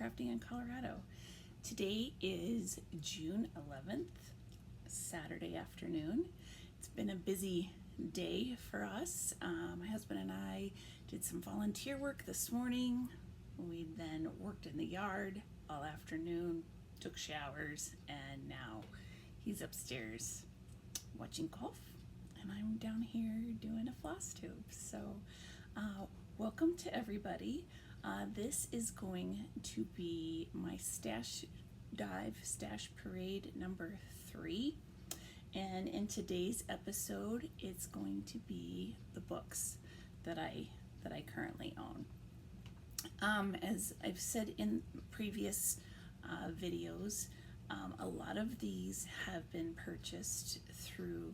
Crafting in Colorado. Today is June 11th, Saturday afternoon. It's been a busy day for us. My husband and I did some volunteer work this morning. We then worked in the yard all afternoon, took showers, and now he's upstairs watching golf, and I'm down here doing a floss tube. So welcome to everybody. This is going to be my stash parade number 3, and in today's episode it's going to be the books that I currently own. As I've said in previous videos, a lot of these have been purchased through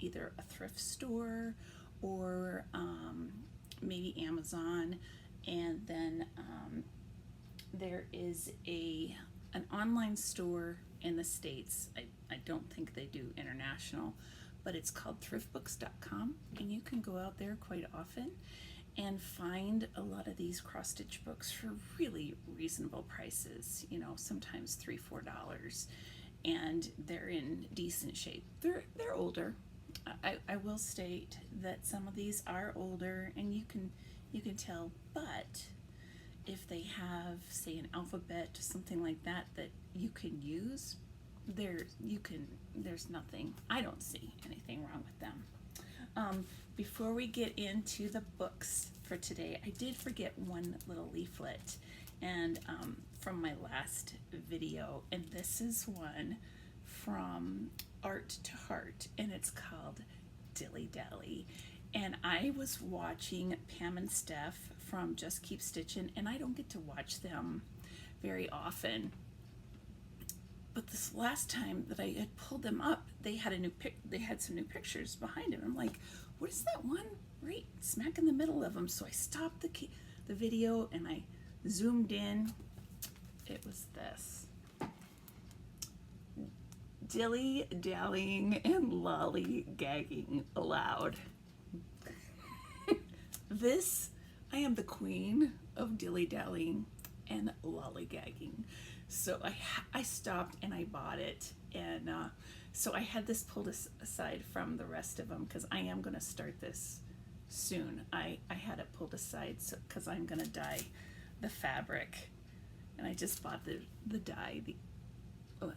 either a thrift store or maybe Amazon, and then there is an online store in the States. I don't think they do international, but it's called thriftbooks.com, and you can go out there quite often and find a lot of these cross-stitch books for really reasonable prices, you know, sometimes $3-4, and they're in decent shape. They're older. I will state that some of these are older, and you can tell, but if they have, say, an alphabet, something like that you can use, there's nothing, I don't see anything wrong with them. Before we get into the books for today, I did forget one little leaflet, and from my last video, and this is one from Art to Heart, and it's called Dilly Dally. And I was watching Pam and Steph from Just Keep Stitching, and I don't get to watch them very often. But this last time that I had pulled them up, they had some new pictures behind them. I'm like, what is that one right smack in the middle of them? So I stopped the video and I zoomed in. It was this. Dilly dallying and lollygagging aloud. I am the queen of dilly dallying and lollygagging. So I stopped and I bought it, and so I had this pulled aside from the rest of them because I am going to start this soon. I had it pulled aside because I'm going to dye the fabric, and I just bought the dye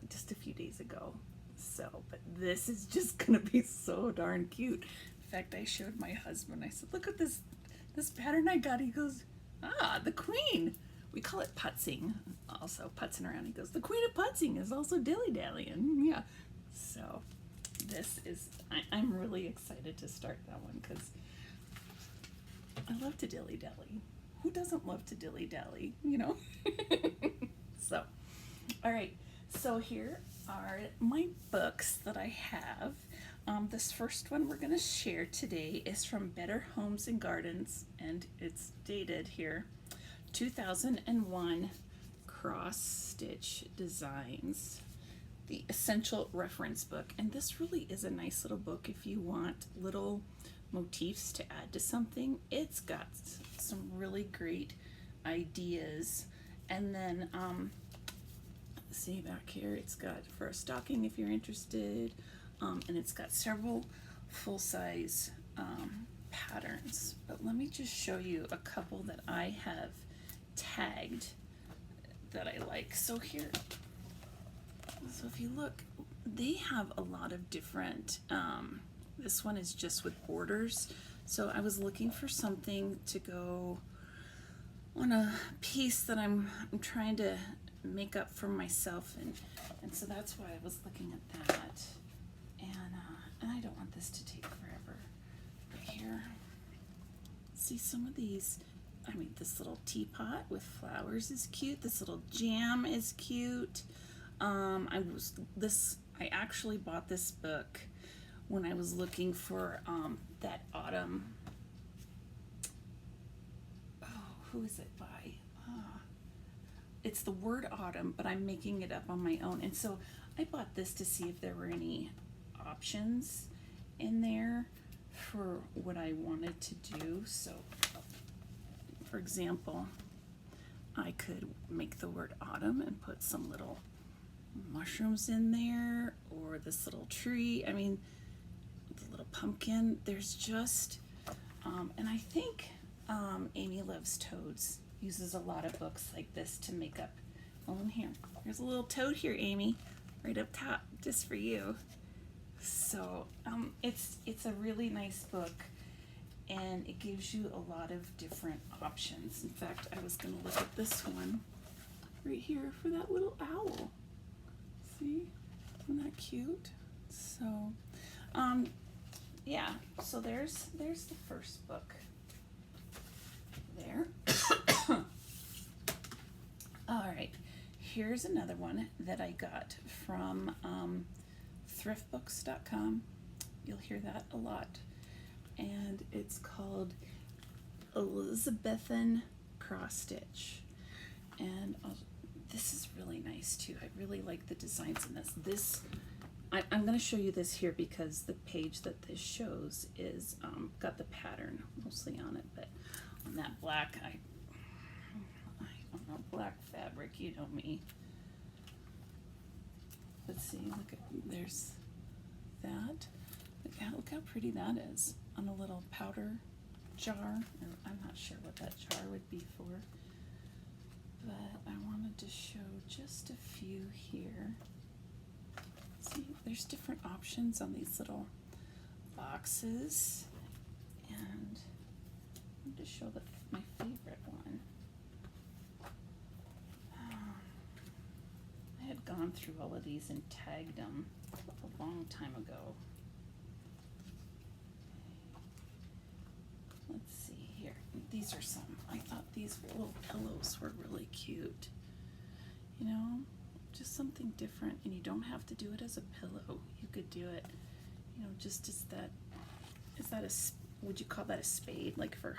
just a few days ago. So, but this is just going to be so darn cute. In fact, I showed my husband, I said, look at this pattern I got. He goes, the queen. We call it putzing, also putzing around. He goes, the queen of putzing is also dilly-dallying. Yeah, so this is, I'm really excited to start that one because I love to dilly-dally. Who doesn't love to dilly-dally, you know? So, all right, so here are my books that I have. This first one we're going to share today is from Better Homes and Gardens, and it's dated here, 2001, Cross Stitch Designs, the Essential Reference Book. And this really is a nice little book if you want little motifs to add to something. It's got some really great ideas. And then, see back here, it's got for a stocking if you're interested, and it's got several full-size patterns. But let me just show you a couple that I have tagged that I like. So here, so if you look, they have a lot of different, this one is just with borders. So I was looking for something to go on a piece that I'm trying to make up for myself, and so that's why I was looking at that. And I don't want this to take forever. But here, see some of these. I mean, this little teapot with flowers is cute. This little jam is cute. I actually bought this book when I was looking for that autumn. Oh, who is it by? It's the word autumn, but I'm making it up on my own. And so I bought this to see if there were any options in there for what I wanted to do. So, for example, I could make the word autumn and put some little mushrooms in there, or this little tree. I mean, the little pumpkin. There's just, and I think Amy Loves Toads uses a lot of books like this to make up. Oh, here's a little toad here, Amy, right up top, just for you. So it's a really nice book, and it gives you a lot of different options. In fact, I was going to look at this one right here for that little owl. See? Isn't that cute? So, yeah. So there's the first book there. All right. Here's another one that I got from thriftbooks.com. You'll hear that a lot. And it's called Elizabethan cross stitch. And this is really nice too. I really like the designs in this. I'm going to show you this here because the page that this shows is got the pattern mostly on it, but on that black, I don't know, black fabric, you know me. Let's see, look at, there's that. Look how pretty that is on a little powder jar. I'm not sure what that jar would be for, but I wanted to show just a few here. See, there's different options on these little boxes, and I want to show my favorite one. I had gone through all of these and tagged them a long time ago. Let's see here. These are some. I thought these little pillows were really cute. You know, just something different, and you don't have to do it as a pillow. You could do it, you know, just as that. Is that a? Would you call that a spade? Like or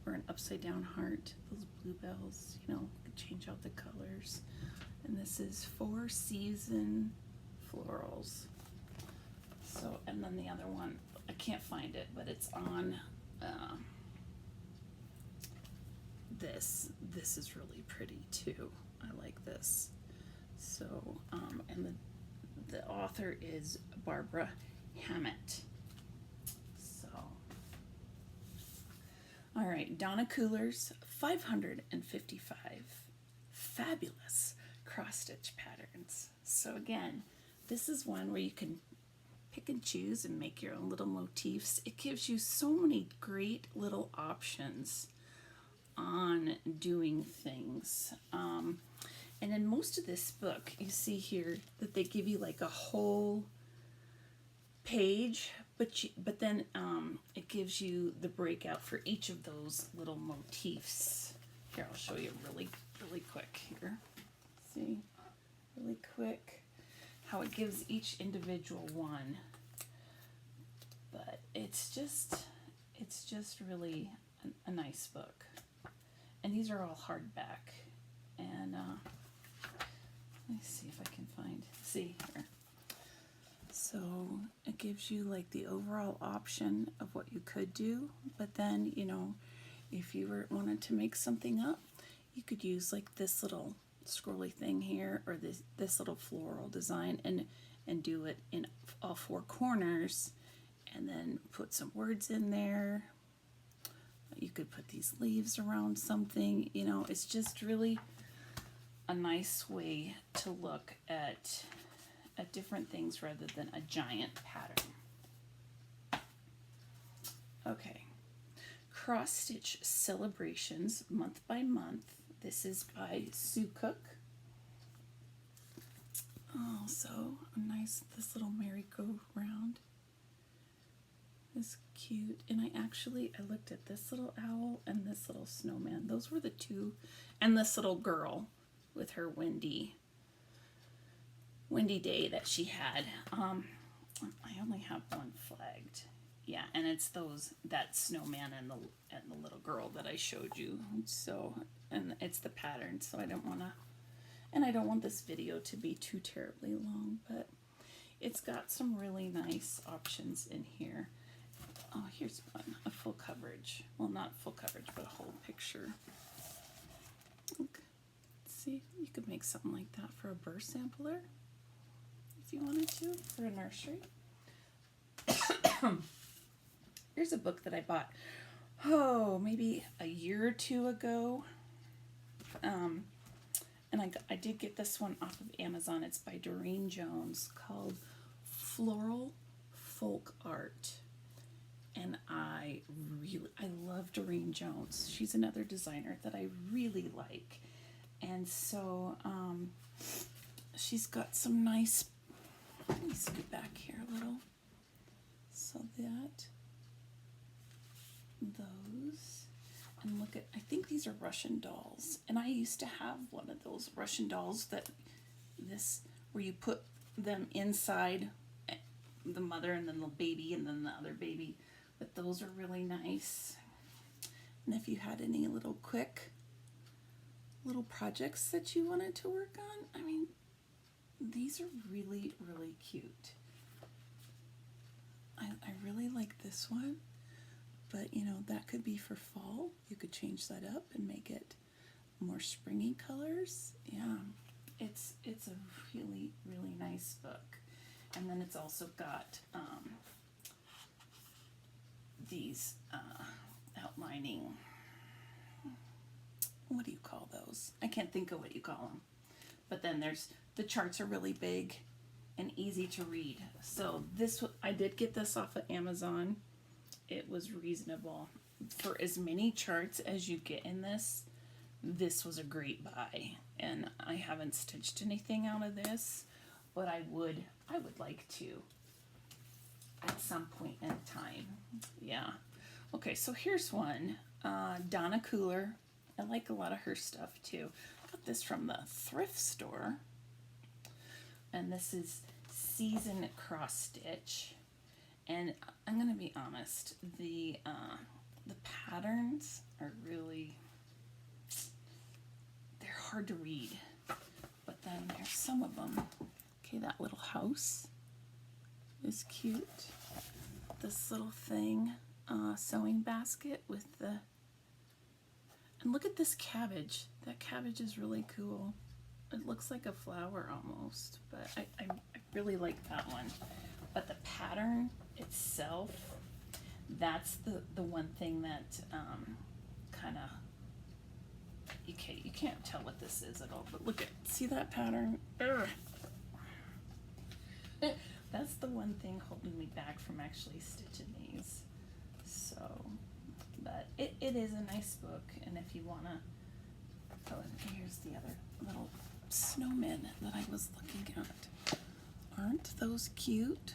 an upside down heart? Those bluebells. You know, you could change out the colors. And this is 4 season florals. So, and then the other one, I can't find it, but it's on this. This is really pretty too. I like this. So, and the author is Barbara Hammett. So, all right, Donna Cooler's 555 fabulous cross-stitch patterns. So again, this is one where you can pick and choose and make your own little motifs. It gives you so many great little options on doing things. And in most of this book, you see here that they give you like a whole page, but then it gives you the breakout for each of those little motifs. Here, I'll show you really quick here. See, really quick how it gives each individual one, but it's just really a nice book. And these are all hardback, and let me see if I can see here. So it gives you like the overall option of what you could do, but then, you know, if you wanted to make something up, you could use like this little scrolly thing here, or this little floral design, and do it in all 4 corners, and then put some words in there. You could put these leaves around something. You know, it's just really a nice way to look at different things rather than a giant pattern. Okay, cross stitch celebrations month by month. This is by Sue Cook. Oh, so nice, this little merry-go-round is cute. And I looked at this little owl and this little snowman. Those were the two, and this little girl with her windy day that she had. I only have one flagged. Yeah, and it's that snowman and the little girl that I showed you. So, and it's the pattern, so I don't want this video to be too terribly long, but it's got some really nice options in here. Oh, here's one, a full coverage. Well, not full coverage, but a whole picture. Okay. could make something like that for a burr sampler if you wanted to, for a nursery. Here's a book that I bought, maybe a year or two ago. And I did get this one off of Amazon. It's by Durene Jones, called Floral Folk Art. And I love Durene Jones. She's another designer that I really like. And so she's got some nice, let me scoot back here a little, so that those, and look at, I think these are Russian dolls. And I used to have one of those Russian dolls where you put them inside the mother and then the baby and then the other baby. But those are really nice. And if you had any little quick little projects that you wanted to work on, I mean, these are really, really cute. I really like this one, but you know, that could be for fall. You could change that up and make it more springy colors. Yeah, it's a really, really nice book. And then it's also got these outlining, what do you call those? I can't think of what you call them. But then the charts are really big and easy to read. So I did get this off of Amazon. It was reasonable. For as many charts as you get in this was a great buy. And I haven't stitched anything out of this, but I would like to at some point in time. Yeah. Okay, so here's one. Donna Cooler. I like a lot of her stuff too. Got this from the thrift store. And this is Season Cross Stitch. And I'm gonna be honest, the patterns are really, they're hard to read. But then there's some of them. Okay, that little house is cute. This little thing, sewing basket with the, and look at this cabbage. That cabbage is really cool. It looks like a flower almost, but I really like that one. But the pattern itself, that's the one thing that kind of, you can't tell what this is at all, but look at, see that pattern? Ugh. That's the one thing holding me back from actually stitching these. So, but it is a nice book, and if you want to, oh, and here's the other little snowmen that I was looking at. Aren't those cute?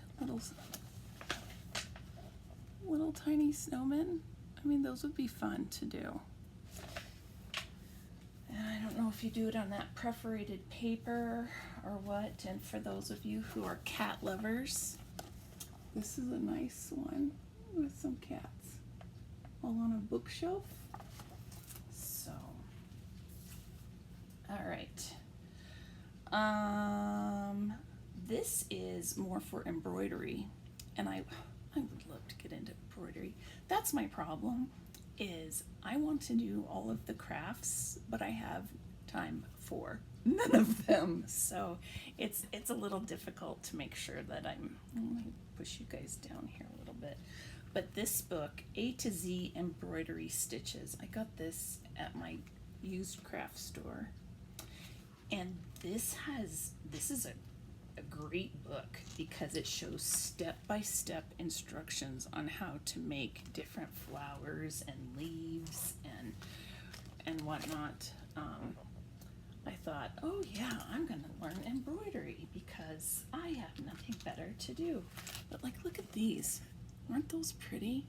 Little tiny snowmen. I mean, those would be fun to do. And I don't know if you do it on that perforated paper or what. And for those of you who are cat lovers, this is a nice one with some cats all on a bookshelf. So, all right. This is more for embroidery, and I would love to get into embroidery. That's my problem, is I want to do all of the crafts, but I have time for none of them. So it's a little difficult to make sure that let me push you guys down here a little bit. But this book, A to Z Embroidery Stitches, I got this at my used craft store. And this is a great book because it shows step-by-step instructions on how to make different flowers and leaves and whatnot. I thought, oh yeah, I'm gonna learn embroidery because I have nothing better to do. But like, look at these. Aren't those pretty?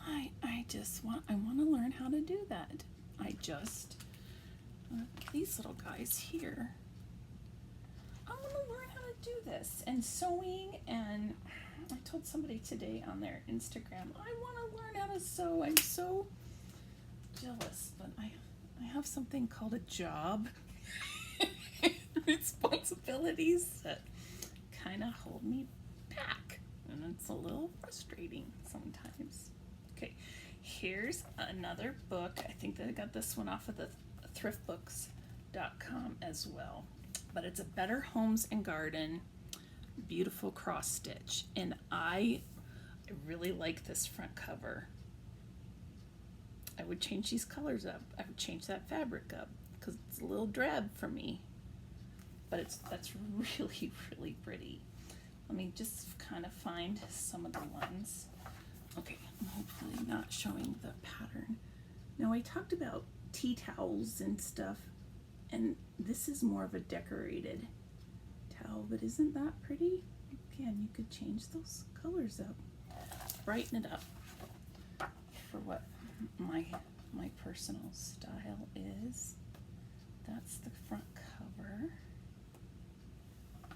I want to learn how to do that. These little guys here. I want to learn how to do this, and sewing, and I told somebody today on their Instagram, I want to learn how to sew. I'm so jealous, but I have something called a job, responsibilities that kind of hold me back, and it's a little frustrating sometimes. Okay, here's another book. I think that I got this one off of the thriftbooks.com. as well. But it's a Better Homes and Garden beautiful cross stitch, and I really like this front cover. I would change these colors up. I would change that fabric up because it's a little drab for me, but that's really, really pretty. Let me just kind of find some of the ones. Okay, I'm hopefully not showing the pattern. Now I talked about tea towels and stuff, and this is more of a decorated towel, but isn't that pretty? Again, you could change those colors up, brighten it up for what my personal style is. That's the front cover.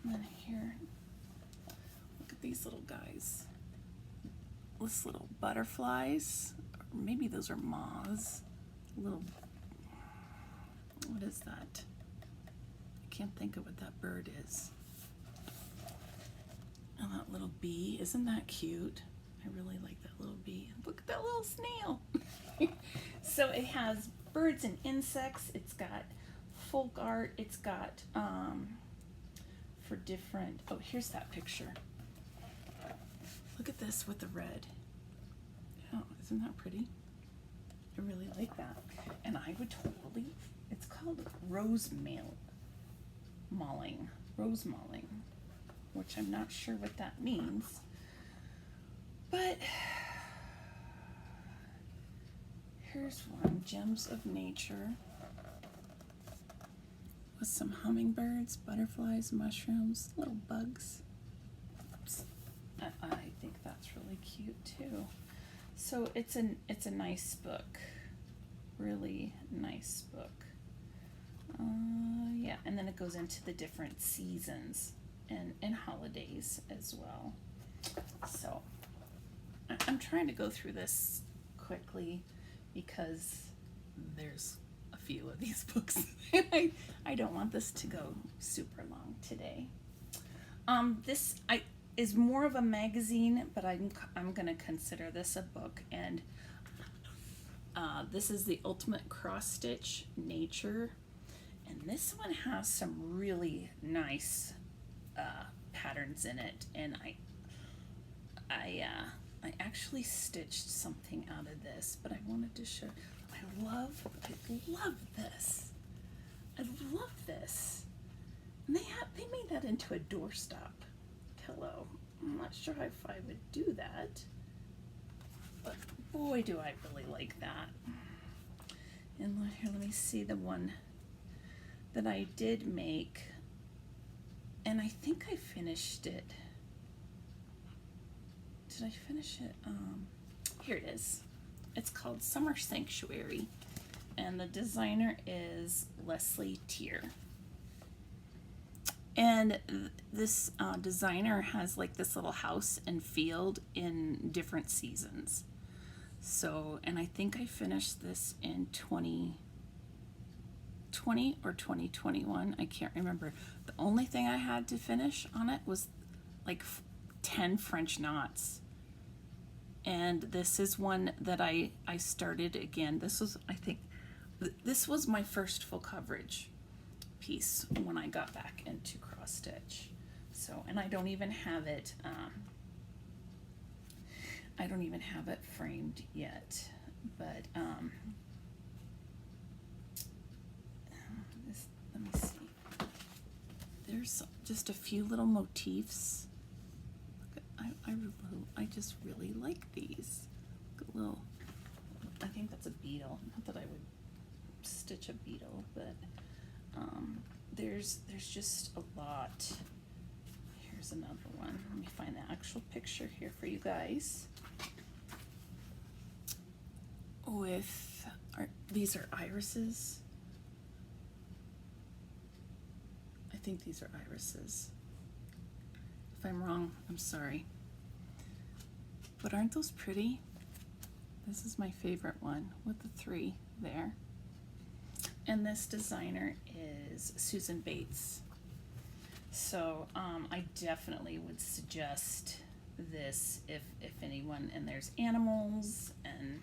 And then here, look at these little guys. This little butterflies, or maybe those are moths. Little, what is that? I can't think of what that bird is. Oh, that little bee, isn't that cute? I really like that little bee. Look at that little snail. So it has birds and insects. It's got folk art. It's got for different, oh, here's that picture. Look at this with the red. Oh, isn't that pretty? I really like that. And I would totally, it's called rose mauling, which I'm not sure what that means. But here's one, Gems of Nature, with some hummingbirds, butterflies, mushrooms, little bugs. Oops. I think that's really cute too. So it's a nice book, really nice book. Yeah, and then it goes into the different seasons and holidays as well. So I'm trying to go through this quickly because there's a few of these books. I don't want this to go super long today. This is more of a magazine, but I'm gonna consider this a book, and this is the Ultimate Cross Stitch Nature, and this one has some really nice patterns in it, and I actually stitched something out of this, but I wanted to show. I love this. I love this. And they made that into a doorstop pillow. I'm not sure if I would do that, but boy, do I really like that. And here, let me see the one that I did make, and I think I finished it. Did I finish it? Here it is. It's called Summer Sanctuary, and the designer is Leslie Tier. And this designer has like this little house and field in different seasons. So, and I think I finished this in 2020 or 2021. I can't remember. The only thing I had to finish on it was like 10 French knots. And this is one that I started again. This was, I think, this was my first full coverage piece when I got back into cross stitch. So, and I don't even have it framed yet, but let me see. There's just a few little motifs. I just really like these. Little, I think that's a beetle. Not that I would stitch a beetle, but there's just a lot. Here's another one. Let me find the actual picture here for you guys. These are irises. I think these are irises. If I'm wrong, I'm sorry. But aren't those pretty? This is my favorite one with the 3 there. And this designer is Susan Bates. So I definitely would suggest this if anyone, and there's animals, and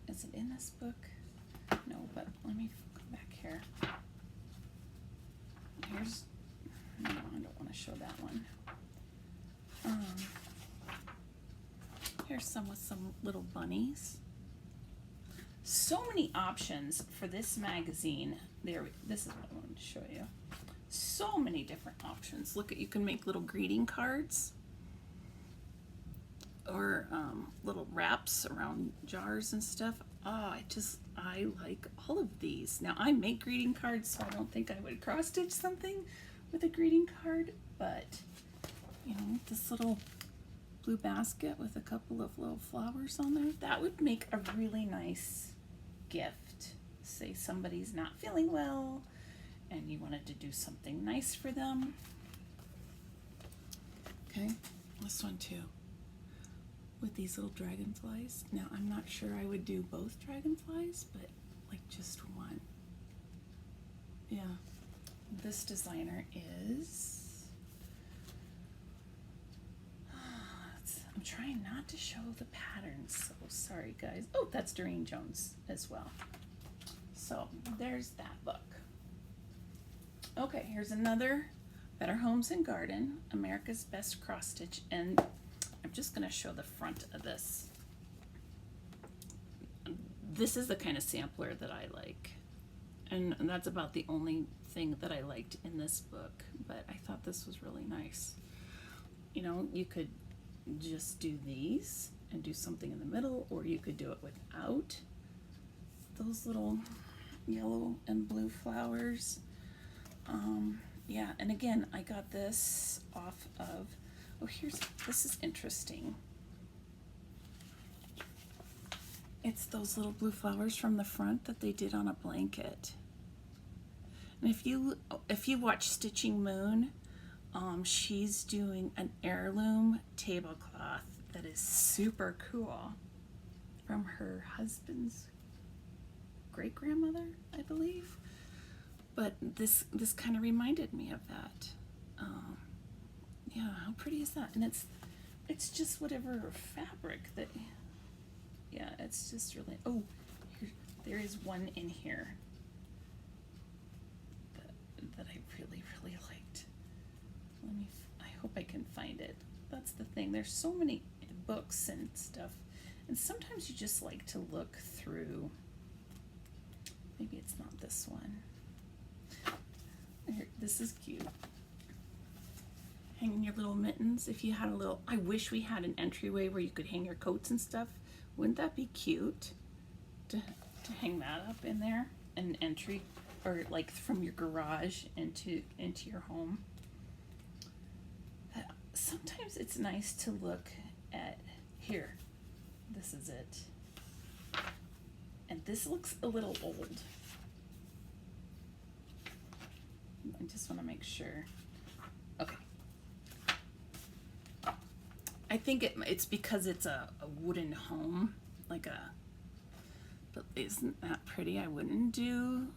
is it in this book? No, but let me here. Here's, no, I don't want to show that one. Here's some with some little bunnies. So many options for this magazine. This is what I wanted to show you. So many different options. Look at, you can make little greeting cards or little wraps around jars and stuff. Oh, I like all of these. Now I make greeting cards, so I don't think I would cross stitch something with a greeting card, but you know, this little blue basket with a couple of little flowers on there, that would make a really nice gift. Say somebody's not feeling well and you wanted to do something nice for them. Okay, this one too, with these little dragonflies. Now I'm not sure I would do both dragonflies, but like just one. Yeah, this designer is, I'm trying not to show the patterns, so sorry guys. Oh, that's Durene Jones as well. So there's that book. Okay, here's another Better Homes and Garden, America's Best Cross Stitch, and I'm just gonna show the front of this. This is the kind of sampler that I like, and that's about the only thing that I liked in this book, but I thought this was really nice. You know, you could just do these and do something in the middle, or you could do it without those little yellow and blue flowers. Yeah, and again, I got this off of, oh, this is interesting. It's those little blue flowers from the front that they did on a blanket. And if you watch Stitching Moon, she's doing an heirloom tablecloth that is super cool from her husband's great-grandmother, I believe. But this kind of reminded me of that. Yeah, how pretty is that? And it's just whatever fabric that, yeah, it's just really, oh, there is one in here that I really, really liked. I hope I can find it. That's the thing. There's so many books and stuff, and sometimes you just like to look through. Maybe it's not this one. Here, this is cute. Hanging your little mittens. If you had a little, I wish we had an entryway where you could hang your coats and stuff. Wouldn't that be cute to hang that up in there? An entry, or like from your garage into your home. Sometimes it's nice to look at, here, this is it. And this looks a little old. I just want to make sure. Okay. I think it's because it's a wooden home, but isn't that pretty? I wouldn't do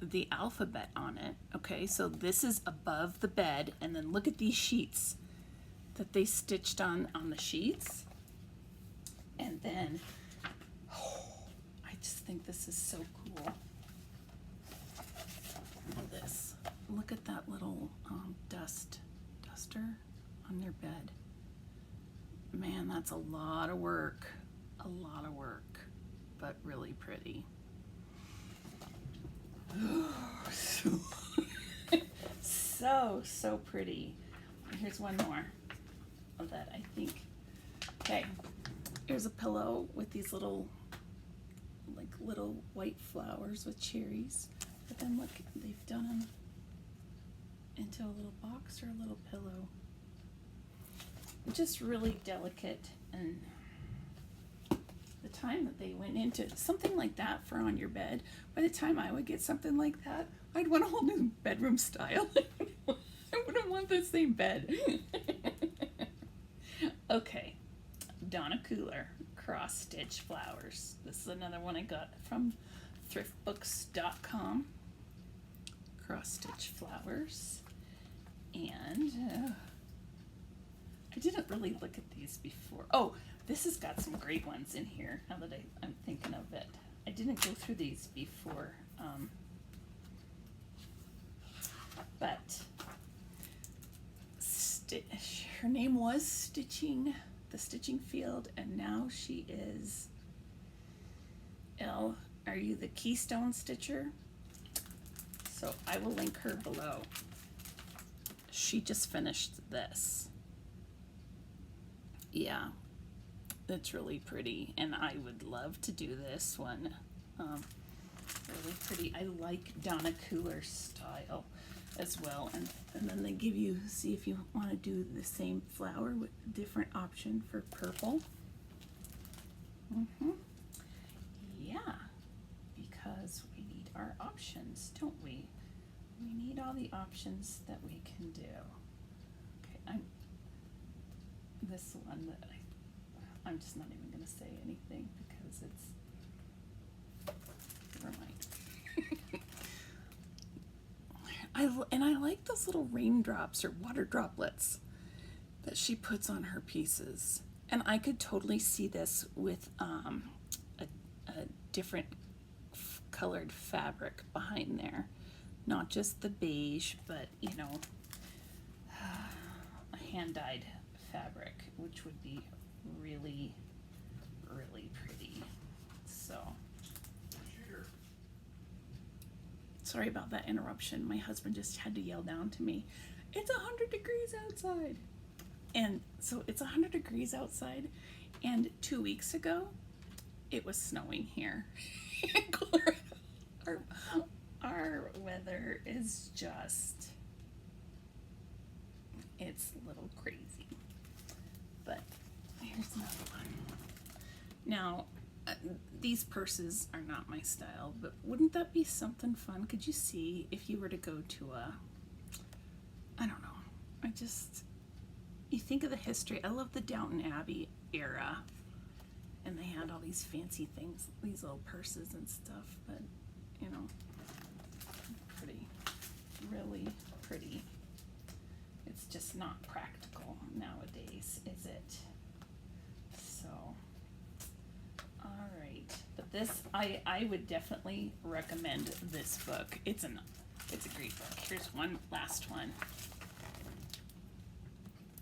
the alphabet on it. Okay, so this is above the bed, and then look at these sheets that they stitched on the sheets. And then, I just think this is so cool. Look at this. Look at that little duster on their bed. Man, that's a lot of work. A lot of work, but really pretty. So pretty. Here's one more of that, I think. Okay, here's a pillow with these little white flowers with cherries. But then look, they've done them into a little box or a little pillow. Just really delicate, and the time that they went into something like that for on your bed, by the time I would get something like that, I'd want a whole new bedroom style. I wouldn't want the same bed. Okay, Donna Cooler, cross stitch flowers. This is another one I got from thriftbooks.com. Cross stitch flowers. And I didn't really look at these before. Oh, this has got some great ones in here now that I'm thinking of it. I didn't go through these before her name was Stitching, the Stitching Field, and now she is are you the Keystone Stitcher? So I will link her below. She just finished this. Yeah, it's really pretty, and I would love to do this one. Really pretty. I like Donna Cooler's style as well, and then they give you, see if you want to do the same flower with a different option for purple. Yeah, because we need our options, don't we? We need all the options that we can do. Okay, this one that I'm just not even going to say anything because it's, never mind. I like those little raindrops or water droplets that she puts on her pieces. And I could totally see this with a different colored fabric behind there. Not just the beige, but, you know, a hand-dyed fabric, which would be really, really pretty. So, sorry about that interruption. My husband just had to yell down to me, "It's 100 degrees outside." And so it's 100 degrees outside, and 2 weeks ago, it was snowing here. Our weather is just, it's a little crazy. But here's another one. Now, these purses are not my style, but wouldn't that be something fun? Could you see if you were to go to I don't know, you think of the history. I love the Downton Abbey era, and they had all these fancy things, these little purses and stuff, but, you know, pretty, really pretty. It's just not practical nowadays, is it? So, all right. But this, I would definitely recommend this book. It's a great book. Here's one last one.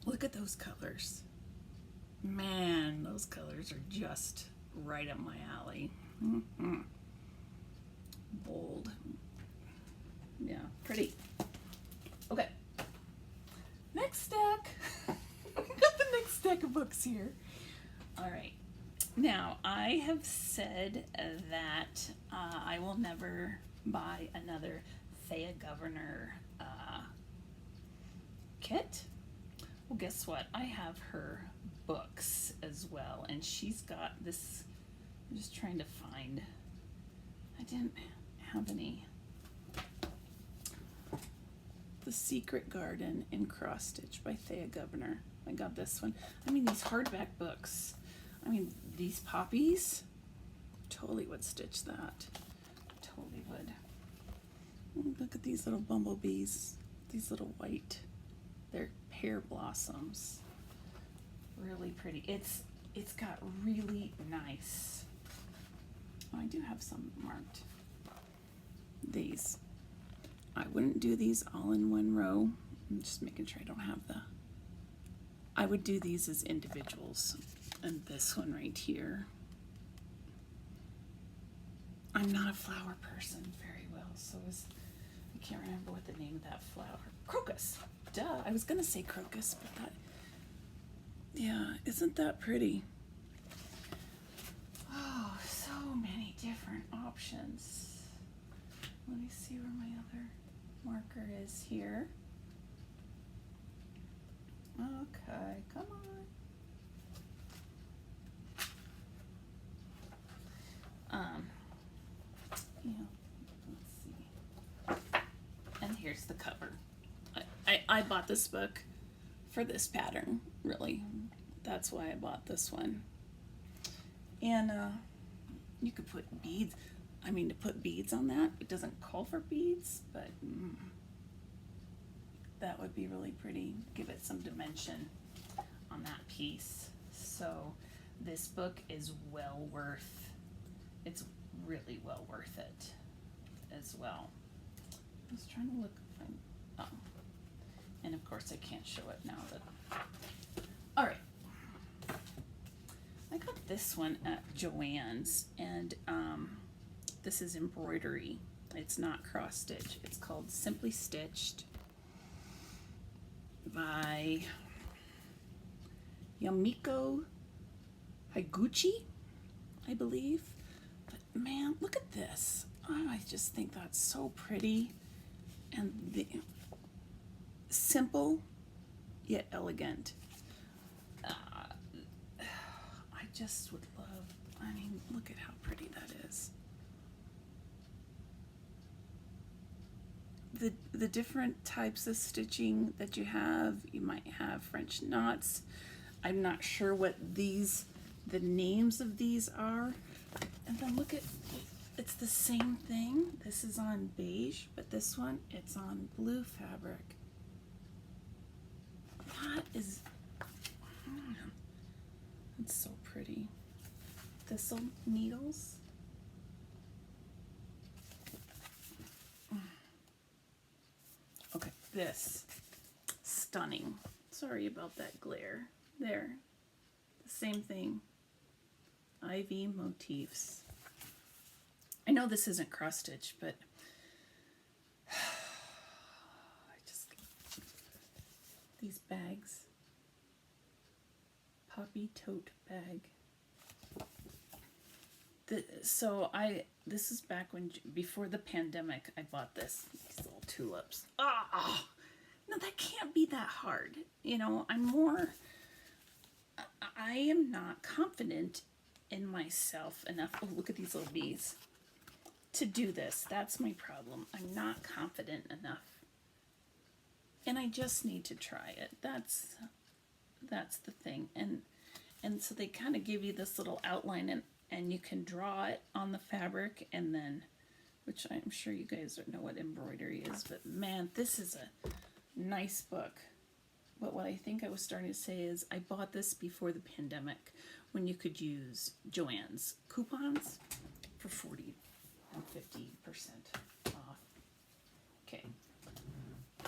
Look at those colors. Man, those colors are just right up my alley. Bold. Yeah, pretty. Okay. Next stack. We got the next stack of books here. All right. Now, I have said that I will never buy another Thea Governor kit. Well, guess what? I have her books as well, and she's got this. I'm just trying to find. I didn't have any. The Secret Garden in Cross Stitch by Thea Governor. I got this one. I mean, these hardback books. I mean, these Poppies. Totally would stitch that. Totally would. Look at these little bumblebees. These little white. They're pear blossoms. Really pretty. It's got really nice. Oh, I do have some marked. These. I wouldn't do these all in one row. I'm just making sure I don't have I would do these as individuals. And this one right here. I'm not a flower person very well, so I can't remember what the name of that flower. Crocus. Duh. I was gonna say crocus, but that. Yeah, isn't that pretty? Oh, so many different options. Let me see where my other marker is here. Okay, come on. Yeah, let's see. And here's the cover. I bought this book for this pattern, really. That's why I bought this one. And you could put beads. I mean, to put beads on that, it doesn't call for beads, but that would be really pretty. Give it some dimension on that piece. So this book is well worth, it's really well worth it as well. I was trying to look, And of course I can't show it now. All right. I got this one at Joann's, and this is embroidery. It's not cross stitch. It's called Simply Stitched by Yamiko Higuchi, I believe. But man, look at this. Oh, I just think that's so pretty, and the simple yet elegant. I just would love, I mean, look at how pretty that is. The different types of stitching that you might have French knots. I'm not sure what the names of these are. And then look at, it's the same thing. This is on beige, but this one, it's on blue fabric. That is, it's so pretty. Thistle needles. Okay, this, stunning. Sorry about that glare. There, the same thing. Ivy motifs. I know this isn't cross stitch, but I just, these bags. Poppy tote bag. This is back when, before the pandemic, I bought this. These little tulips. Ah, no, that can't be that hard. You know, I am not confident in myself enough. Oh, look at these little bees. To do this. That's my problem. I'm not confident enough. And I just need to try it. That's the thing. And so they kind of give you this little outline, and you can draw it on the fabric, and then, which I'm sure you guys know what embroidery is, but man, this is a nice book. But what I think I was starting to say is I bought this before the pandemic, when you could use Joann's coupons for 40 and 50% off. Okay.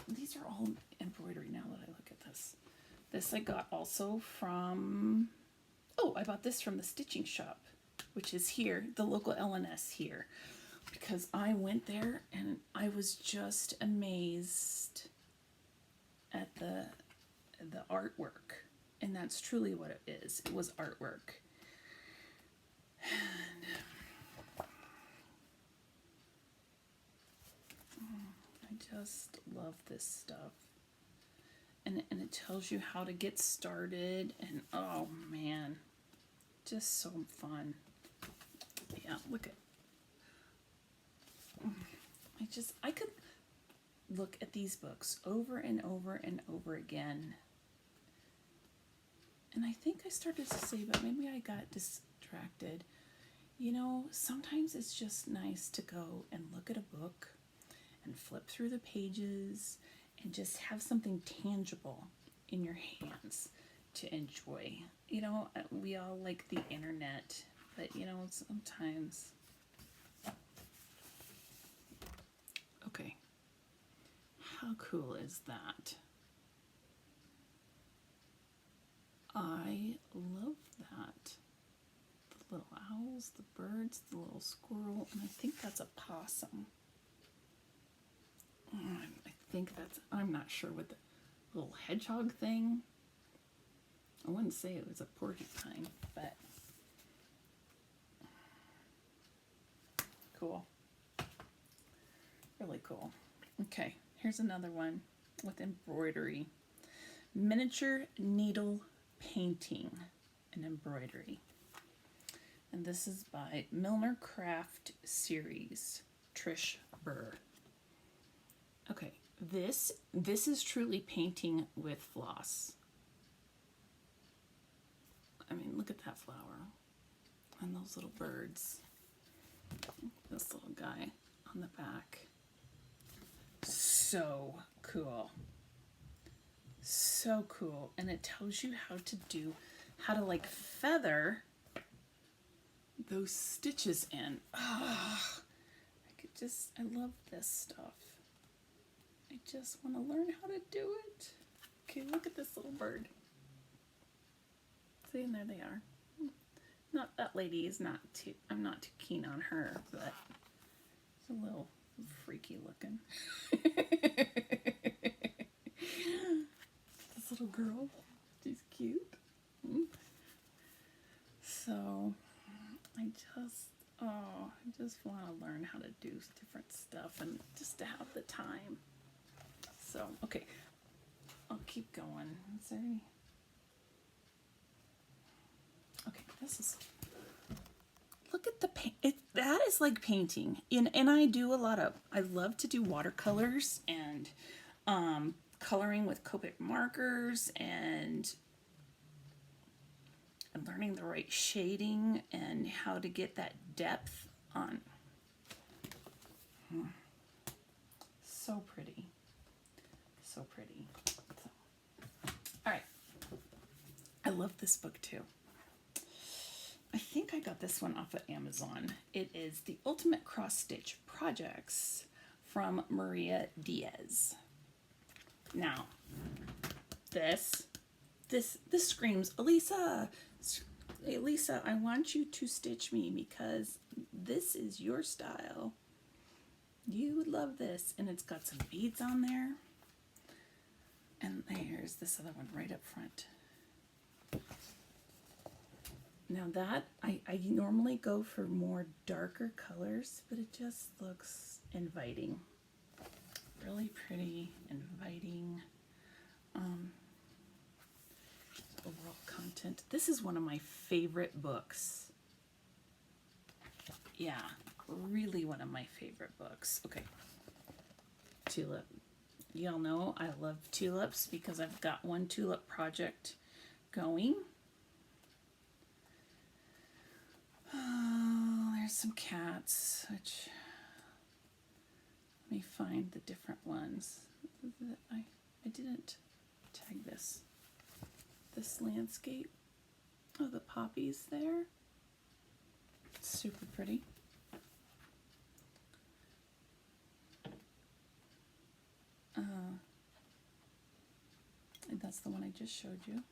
These are all embroidery now that I look at this. This I got also from, I bought this from the stitching shop, which is here, the local LNS here, because I went there and I was just amazed at the artwork. And that's truly what it is. It was artwork. And I just love this stuff. And it tells you how to get started, and oh man, just so fun. Yeah, look at, I could look at these books over and over and over again. And I think I started to say, but maybe I got distracted. You know, sometimes it's just nice to go and look at a book and flip through the pages and just have something tangible in your hands to enjoy. You know, we all like the internet, but you know, sometimes. Okay. How cool is that? I love that. The little owls, the birds, the little squirrel, and I think that's a possum. I think that's, I'm not sure what the little hedgehog thing. I wouldn't say it was a porcupine, but cool. Really cool. Okay, here's another one with embroidery. Miniature needle painting and embroidery. And this is by Milner Craft Series, Trish Burr. Okay, this is truly painting with floss. I mean, look at that flower and those little birds. This little guy on the back. So cool. So cool. And it tells you how to like feather those stitches in. Oh, I love this stuff. I just want to learn how to do it. Okay, look at this little bird. See, and there they are. Not that lady is not too, I'm not too keen on her, but it's a little freaky looking. This little girl, she's cute. So I just want to learn how to do different stuff and just to have the time. So, okay, I'll keep going. Is there any? Okay, this is, look at the paint. That is like painting. And I do I love to do watercolors and coloring with Copic markers and learning the right shading and how to get that depth on. So pretty. So pretty. All right. I love this book too. I think I got this one off of Amazon. It is The Ultimate Cross Stitch Projects from Maria Diaz. Now, this screams, Elisa, I want you to stitch me because this is your style. You would love this. And it's got some beads on there. And there's this other one right up front. Now that, I normally go for more darker colors, but it just looks inviting. Really pretty, inviting. Overall content. This is one of my favorite books. Yeah, really one of my favorite books. Okay, tulip. Y'all know I love tulips because I've got one tulip project going. Oh, there's some cats, which let me find the different ones. I didn't tag this landscape. Oh, the poppies there. It's super pretty. And that's the one I just showed you.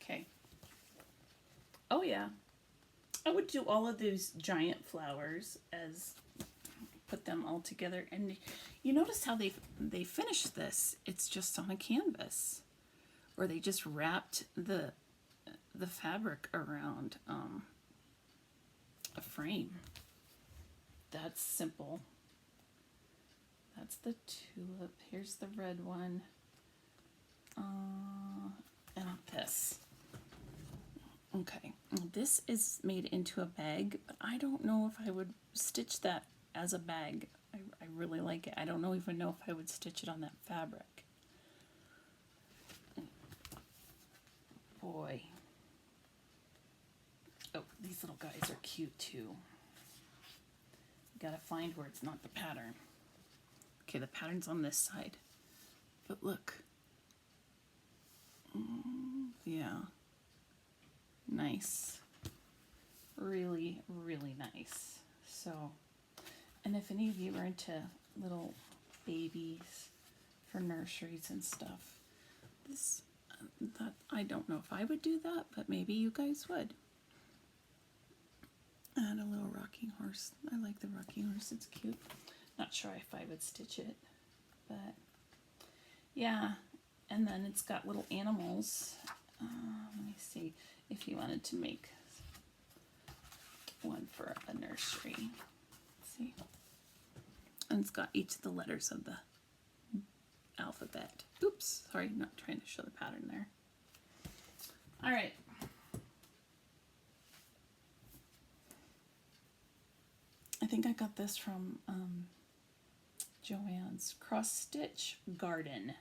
Okay. Oh yeah. I would do all of these giant flowers as put them all together, and you notice how they finished this. It's just on a canvas, or they just wrapped the fabric around a frame. That's simple. That's the tulip. Here's the red one, and this. Okay, this is made into a bag, but I don't know if I would stitch that as a bag. I really like it. I don't even know if I would stitch it on that fabric. Boy. Oh, these little guys are cute too. You gotta find where it's not the pattern. Okay, the pattern's on this side. But look. Yeah. Nice. Really, really nice. So, and if any of you are into little babies for nurseries and stuff, that I don't know if I would do that, but maybe you guys would. And a little rocking horse. I like the rocking horse. It's cute. Not sure if I would stitch it, but yeah. And then it's got little animals. Let me see if you wanted to make one for a nursery. Let's see. And it's got each of the letters of the alphabet. Oops, sorry, not trying to show the pattern there. All right. I think I got this from Joanne's Cross Stitch Garden.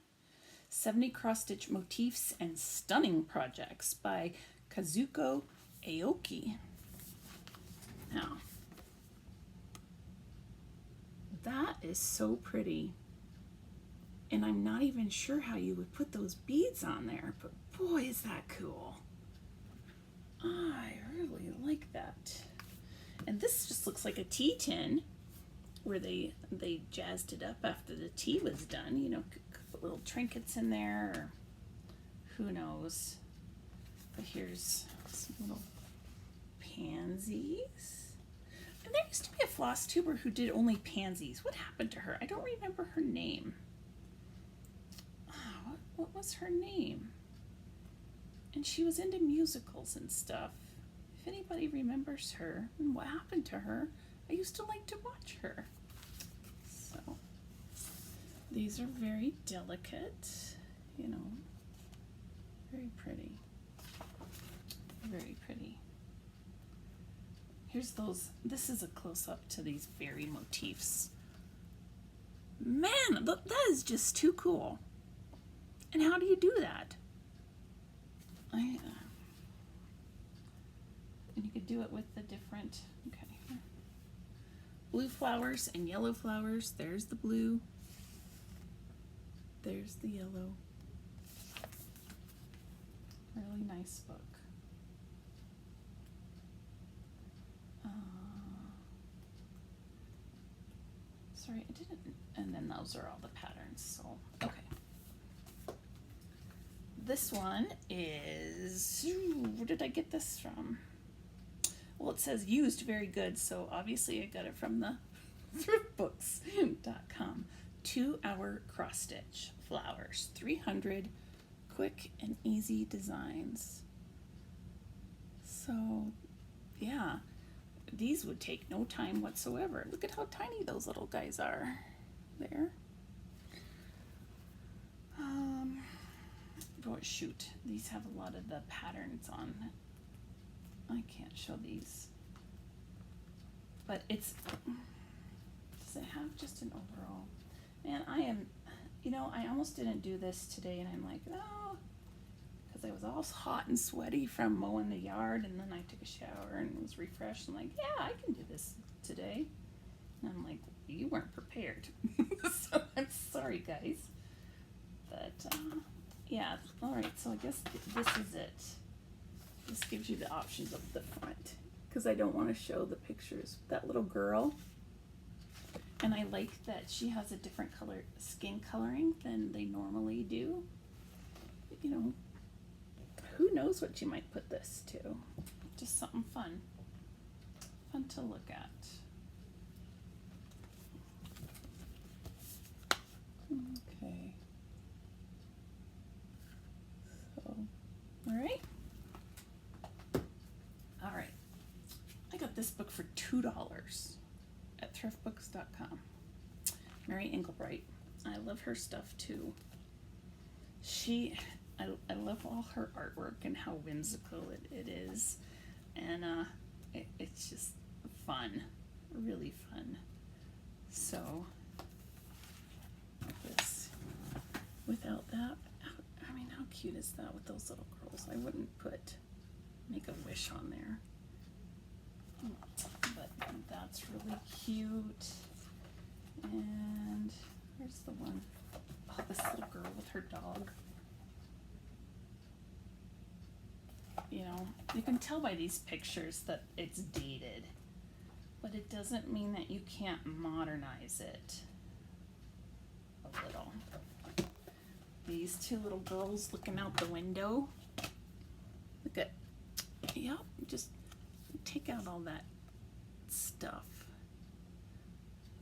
70 Cross Stitch Motifs and Stunning Projects by Kazuko Aoki. Now, that is so pretty. And I'm not even sure how you would put those beads on there, but boy, is that cool. I really like that. And this just looks like a tea tin where they jazzed it up after the tea was done. You know, put little trinkets in there, or who knows. But here's some little pansies. And there used to be a floss tuber who did only pansies. What happened to her? I don't remember her name. Oh, what was her name? And she was into musicals and stuff. If anybody remembers her and what happened to her, I used to like to watch her. So these are very delicate, you know, very pretty. Very pretty. Here's those, this is a close-up to these fairy motifs. Man, look, that is just too cool. And how do you do that? And you could do it with the different, okay, blue flowers and yellow flowers. There's the blue. There's the yellow. Really nice book. Sorry, I didn't, and then those are all the patterns, so, okay. This one is, where did I get this from? Well, it says used very good, so obviously I got it from the thriftbooks.com. 2-hour cross stitch flowers, 300 quick and easy designs. So, yeah. These would take no time whatsoever. Look at how tiny those little guys are there. Oh shoot, these have a lot of the patterns on. I can't show these. But it's, does it have just an overall? Man, I am, you know, I almost didn't do this today, and I'm like, no, because I was all hot and sweaty from mowing the yard, and then I took a shower and was refreshed. I'm like, yeah, I can do this today. And I'm like, you weren't prepared. So I'm sorry, guys. But, yeah, all right, so I guess this is it. This gives you the options of the front, because I don't want to show the pictures. That little girl, and I like that she has a different color skin coloring than they normally do. You know, who knows what you might put this to? Just something fun. Fun to look at. Okay. So, all right. All right. I got this book for $2 at thriftbooks.com. Mary Englebrite. I love her stuff too. I love all her artwork and how whimsical it is, and it's just fun, really fun. So this, without that, I mean, how cute is that with those little girls? I wouldn't make a wish on there, but that's really cute. And here's the one, oh, this little girl with her dog. You know, you can tell by these pictures that it's dated, but it doesn't mean that you can't modernize it a little. These two little girls looking out the window. Look at, yep, just take out all that stuff.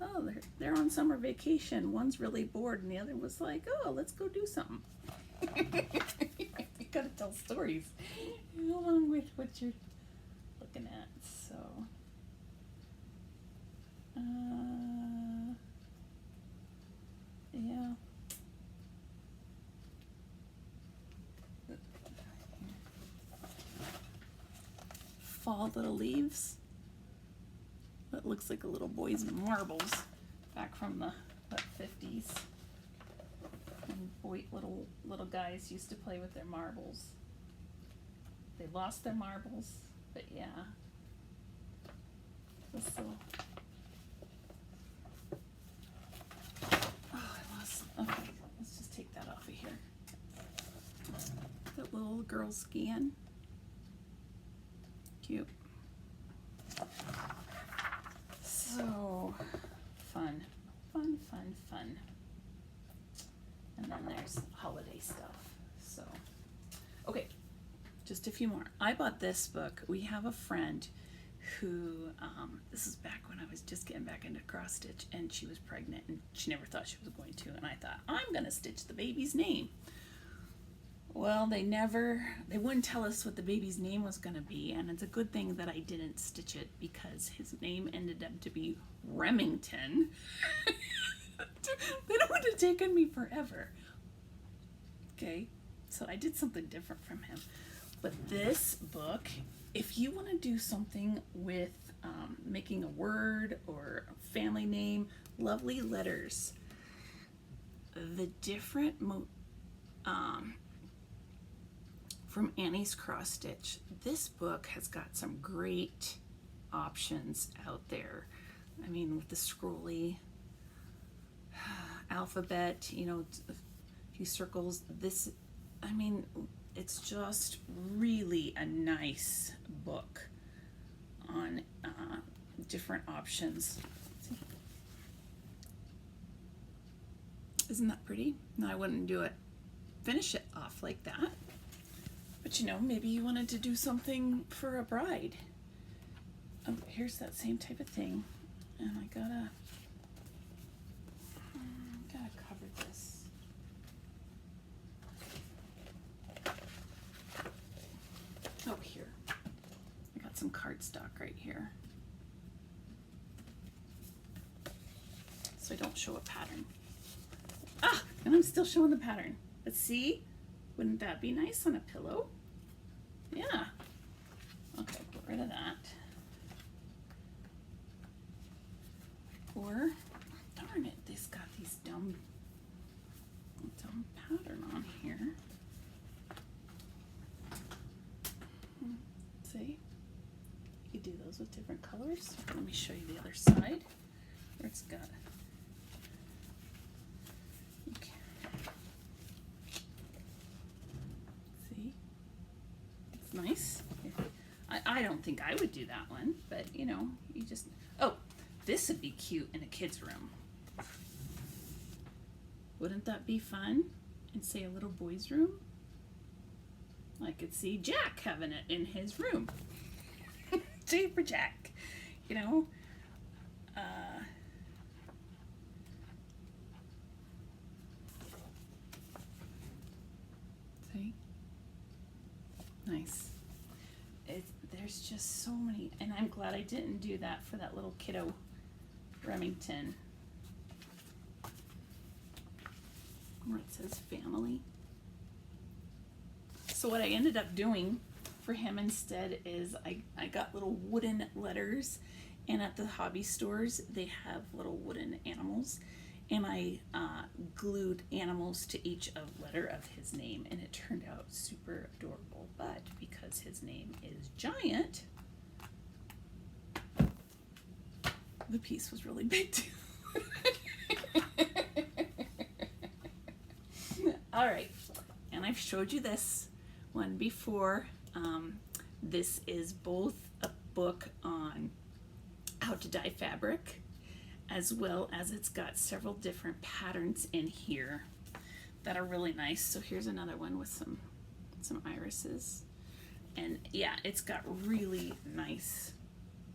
Oh, they're on summer vacation. One's really bored, and the other was like, oh, let's go do something. You gotta tell stories along with what you're looking at. So, yeah. Fall little leaves. That looks like a little boy's marbles back from the 50s. And little guys used to play with their marbles. They lost their marbles, but yeah. This little, oh, I lost, okay, let's just take that off of here. That little girl skiing. Cute. So, fun. And then there's holiday stuff. So, okay, just a few more. I bought this book. We have a friend who, this is back when I was just getting back into cross stitch, and she was pregnant and she never thought she was going to. And I thought, I'm going to stitch the baby's name. Well, they wouldn't tell us what the baby's name was going to be. And it's a good thing that I didn't stitch it, because his name ended up to be Remington. That would have taken me forever. Okay, so I did something different from him. But this book, if you want to do something with making a word or a family name, lovely letters, the different from Annie's Cross Stitch, this book has got some great options out there. I mean, with the scrolly alphabet, you know, a few circles. This, I mean, it's just really a nice book on different options. Isn't that pretty? No, I wouldn't do it. Finish it off like that. But you know, maybe you wanted to do something for a bride. Oh, here's that same type of thing. And I gotta cover this. Oh, here. I got some cardstock right here. So I don't show a pattern. Ah, and I'm still showing the pattern. But see, wouldn't that be nice on a pillow? Yeah. Okay, get rid of that. Or, darn it, this got these dumb pattern on here. See? You could do those with different colors. Let me show you the other side where it's got. Okay. See? It's nice. I don't think I would do that one, but you know, you just, oh, this would be cute in a kid's room. Wouldn't that be fun? In, say, a little boy's room? I could see Jack having it in his room. J for Jack, you know? See? Nice. There's just so many, and I'm glad I didn't do that for that little kiddo Remington, where it says family. So what I ended up doing for him instead is I got little wooden letters, and at the hobby stores they have little wooden animals, and I glued animals to each letter of his name, and it turned out super adorable. But because his name is Giant, the piece was really big too. All right, and I've showed you this one before. This is both a book on how to dye fabric, as well as it's got several different patterns in here that are really nice. So here's another one with some irises, and yeah, it's got really nice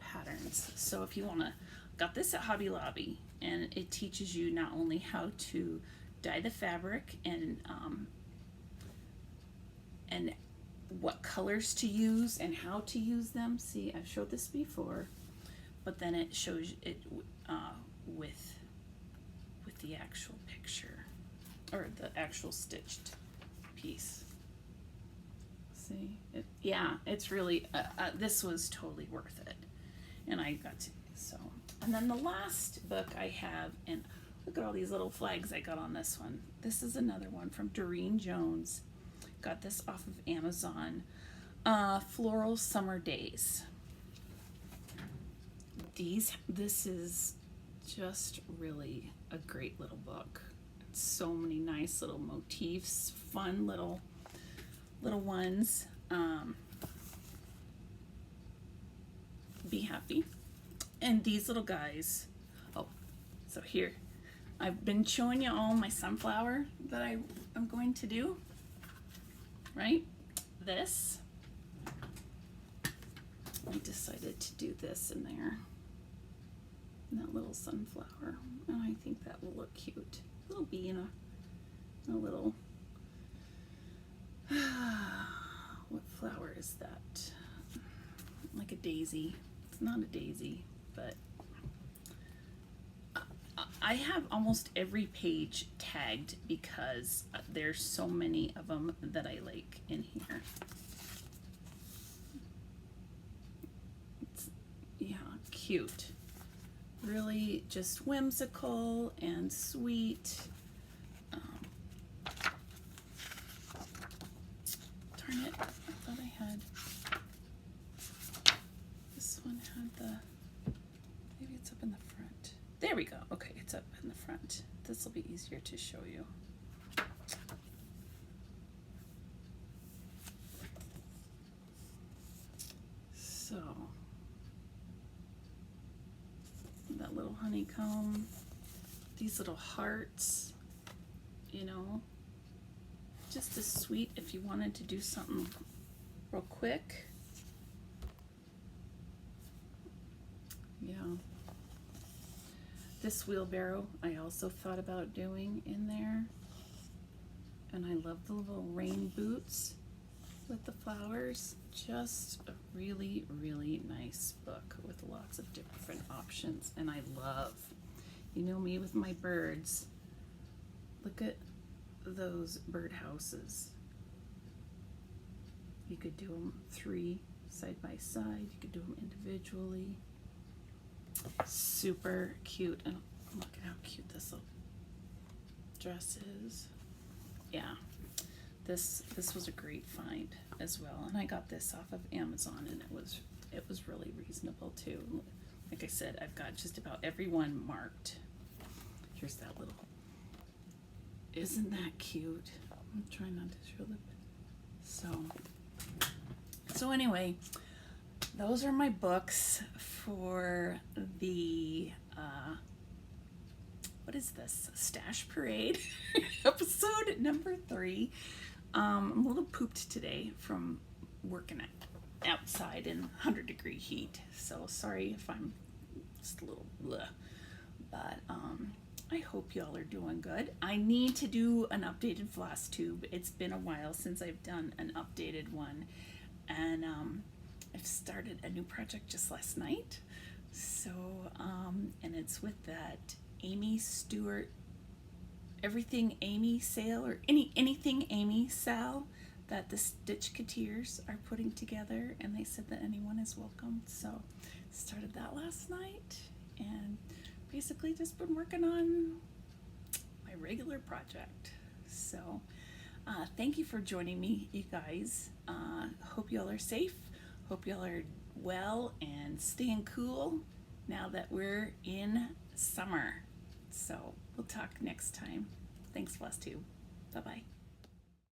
patterns. So if you want to, got this at Hobby Lobby, and it teaches you not only how to dye the fabric and what colors to use and how to use them. See, I've showed this before, but then it shows it with the actual picture, or the actual stitched piece. See, yeah, it's really this was totally worth it, and I got to. So, and then the last book I have, and look at all these little flags I got on this one. This is another one from Durene Jones. Got this off of Amazon. Floral Summer Days. This is just really a great little book. So many nice little motifs, fun little ones. Be happy. And these little guys, oh, so here, I've been showing you all my sunflower that I'm going to do, right? This. I decided to do this in there. That little sunflower. And I think that will look cute. A little bee and a little... what flower is that? Like a daisy. It's not a daisy, but... I have almost every page tagged because there's so many of them that I like in here. It's, yeah, cute. Really just whimsical and sweet. Darn it, I thought I had, this one had the, maybe it's up in the front. There we go. Okay, it's up in the front. This will be easier to show you. So, that little honeycomb, these little hearts, you know, just as sweet if you wanted to do something real quick. Yeah. This wheelbarrow I also thought about doing in there. And I love the little rain boots with the flowers. Just a really, really nice book with lots of different options. And I love, you know me with my birds. Look at those bird houses. You could do them 3 side by side. You could do them individually. Super cute. And look at how cute this little dress is. Yeah, this was a great find as well, and I got this off of Amazon, and it was really reasonable too. Like I said, I've got just about every one marked. Here's that little. Isn't that cute? I'm trying not to show the. So anyway, those are my books for the what is this? Stash Parade episode number 3. I'm a little pooped today from working outside in 100-degree heat, so sorry if I'm just a little bleh. But I hope y'all are doing good. I need to do an updated floss tube. It's been a while since I've done an updated one, and I've started a new project just last night. So and it's with that Amy Stewart, Everything Amy sale, or anything Amy sale that the Stitchketeers are putting together, and they said that anyone is welcome. So started that last night, and basically just been working on my regular project. So thank you for joining me, you guys. Hope y'all are safe. Hope y'all are well and staying cool now that we're in summer. So we'll talk next time. Thanks, FlossTube. Bye-bye.